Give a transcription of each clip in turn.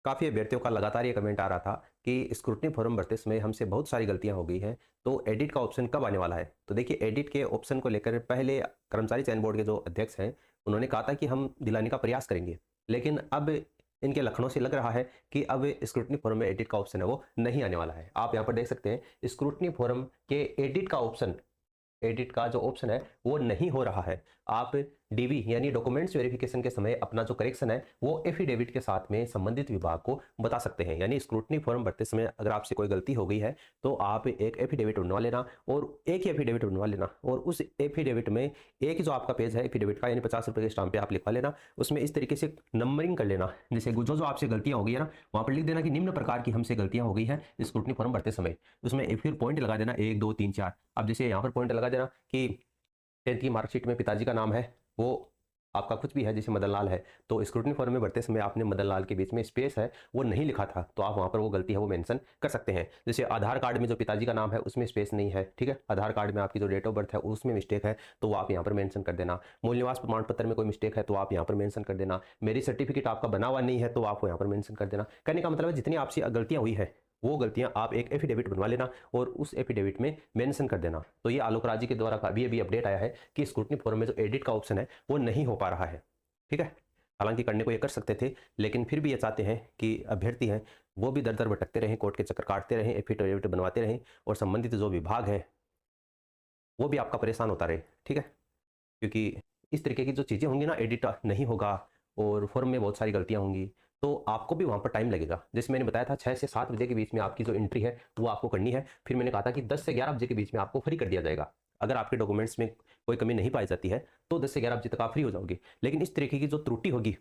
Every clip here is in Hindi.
काफ़ी अभ्यर्थियों का लगातार ये कमेंट आ रहा था कि स्क्रूटनी फॉर्म भरते समय हमसे बहुत सारी गलतियां हो गई हैं, तो एडिट का ऑप्शन कब आने वाला है? तो देखिए, एडिट के ऑप्शन को लेकर पहले कर्मचारी चयन बोर्ड के जो अध्यक्ष हैं, उन्होंने कहा था कि हम दिलाने का प्रयास करेंगे। लेकिन अब इनके लक्षणों से लग रहा है कि अब स्क्रूटनी फॉर्म में एडिट का ऑप्शन है वो नहीं आने वाला है। आप यहाँ पर देख सकते हैं स्क्रूटनी फॉर्म के एडिट का जो ऑप्शन है वो नहीं हो रहा है। आप डीवी यानी डॉक्यूमेंट्स वेरिफिकेशन के समय अपना जो करेक्शन है वो एफिडेविट के साथ में संबंधित विभाग को बता सकते हैं। यानी स्क्रूटनी फॉर्म भरते समय अगर आपसे कोई गलती हो गई है तो आप एक एफिडेविट बनवा लेना, और एक ही एफिडेविट बनवा लेना, और उस एफिडेविट में एक ही जो आपका पेज है एफिडेविट का, यानी 50 रुपये के स्टाम्प पे आप लिखवा लेना। उसमें इस तरीके से नंबरिंग कर लेना, जैसे जो जो आपसे गलतियां हो गई है ना, वहां पर लिख देना कि निम्न प्रकार की हमसे गलतियां हो गई है स्क्रूटनी फॉर्म भरते समय। उसमें फिर पॉइंट लगा देना 1 2 3 4। अब जैसे यहाँ पर पॉइंट लगा देना कि 10th की मार्कशीट में पिताजी का नाम है, वो आपका कुछ भी है, जैसे मदन लाल है, तो स्क्रूटनी फॉर्म में भरते समय आपने मदन लाल के बीच में स्पेस है वो नहीं लिखा था, तो आप वहाँ पर वो गलती है वो मेंशन कर सकते हैं। जैसे आधार कार्ड में जो पिताजी का नाम है उसमें स्पेस नहीं है, ठीक है, आधार कार्ड में आपकी जो डेट ऑफ बर्थ है उसमें मिस्टेक है, तो वो आप यहाँ पर मेंशन कर देना। मूल निवास प्रमाण पत्र में कोई मिस्टेक है तो आप यहाँ पर मेंशन कर देना। मेरी सर्टिफिकेट आपका बना हुआ नहीं है तो आप यहाँ पर मेंशन कर देना। कहने का मतलब है जितनी आपसे गलतियाँ हुई है वो गलतियां आप एक एफिडेविट बनवा लेना और उस एफिडेविट में मेंशन कर देना। तो ये आलोक राज जी के द्वारा अभी अभी अपडेट आया है कि स्क्रूटनी फॉर्म में जो एडिट का ऑप्शन है वो नहीं हो पा रहा है, ठीक है। हालांकि करने को ये कर सकते थे, लेकिन फिर भी ये चाहते हैं कि अभ्यर्थी हैं वो भी दर दर भटकते रहें, कोर्ट के चक्कर काटते रहें, एफिडेविट बनवाते रहें, और संबंधित जो विभाग है वो भी आपका परेशान होता रहे, ठीक है। क्योंकि इस तरीके की जो चीज़ें होंगी ना, एडिट नहीं होगा और फॉर्म में बहुत सारी गलतियां होंगी, तो आपको भी वहाँ पर टाइम लगेगा। जैसे मैंने बताया था 6 से 7 बजे के बीच में आपकी जो एंट्री है वो आपको करनी है। फिर मैंने कहा था कि 10 से 11 बजे के बीच में आपको फ्री कर दिया जाएगा। अगर आपके डॉक्यूमेंट्स में कोई कमी नहीं पाई जाती है तो 10 से 11 बजे तक आप फ्री हो जाओगे। लेकिन इस तरीके की जो त्रुटि होगी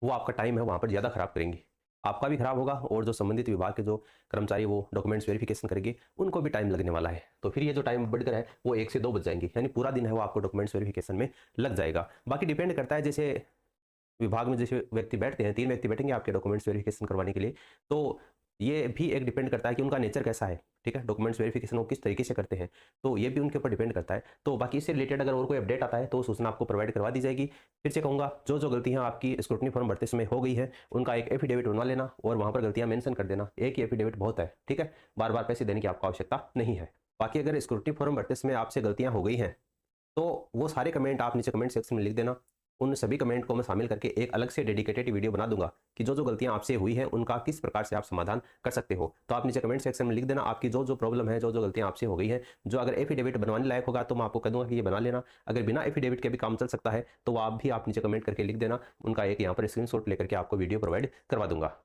वो आपका टाइम है वहाँ पर ज़्यादा खराब करेंगी। आपका भी खराब होगा और जो संबंधित विभाग के जो कर्मचारी वो डॉक्यूमेंट्स वेरिफिकेशन करेंगे उनको भी टाइम लगने वाला है। तो फिर ये जो टाइम बढ़कर है वो 1 से 2 बज जाएंगे, यानी पूरा दिन है वो आपको डॉक्यूमेंट्स वेरिफिकेशन में लग जाएगा। बाकी डिपेंड करता है, जैसे विभाग में जैसे व्यक्ति बैठते हैं, 3 व्यक्ति बैठेंगे आपके डॉक्यूमेंट्स वेरिफिकेशन करवाने के लिए, तो ये भी एक डिपेंड करता है कि उनका नेचर कैसा है, ठीक है, डॉक्यूमेंट्स वेरिफिकेशन वो किस तरीके से करते हैं, तो ये भी उनके ऊपर डिपेंड करता है। तो बाकी इससे रिलेटेड अगर और कोई अपडेट आता है तो सूचना आपको प्रोवाइड करवा दी जाएगी। फिर से कहूँगा, जो जो गलतियाँ आपकी स्क्रूटनी फॉर्म भरते समय हो गई है उनका एक एफिडेविट बनवा लेना और वहाँ पर गलतियाँ मेंशन कर देना। एक ही एफिडेविट बहुत है, ठीक है, बार बार पैसे देने की आपको आवश्यकता नहीं है। बाकी अगर स्क्रूटनी फॉर्म भरते समय आपसे गलतियाँ हो गई हैं तो वो सारे कमेंट आप नीचे कमेंट सेक्शन में लिख देना। उन सभी कमेंट को मैं शामिल करके एक अलग से डेडिकेटेड वीडियो बना दूंगा कि जो जो गलतियां आपसे हुई है उनका किस प्रकार से आप समाधान कर सकते हो। तो आप नीचे कमेंट सेक्शन में लिख देना आपकी जो जो प्रॉब्लम है, जो जो गलतियां आपसे हो गई है। जो अगर एफिडेविट बनवाने लायक होगा तो मैं आपको कह दूंगा कि ये बना लेना। अगर बिना एफिडेविट के भी काम चल सकता है तो आप नीचे कमेंट करके लिख देना। उनका एक यहाँ पर स्क्रीनशॉट लेकर के आपको वीडियो प्रोवाइड करवा दूंगा।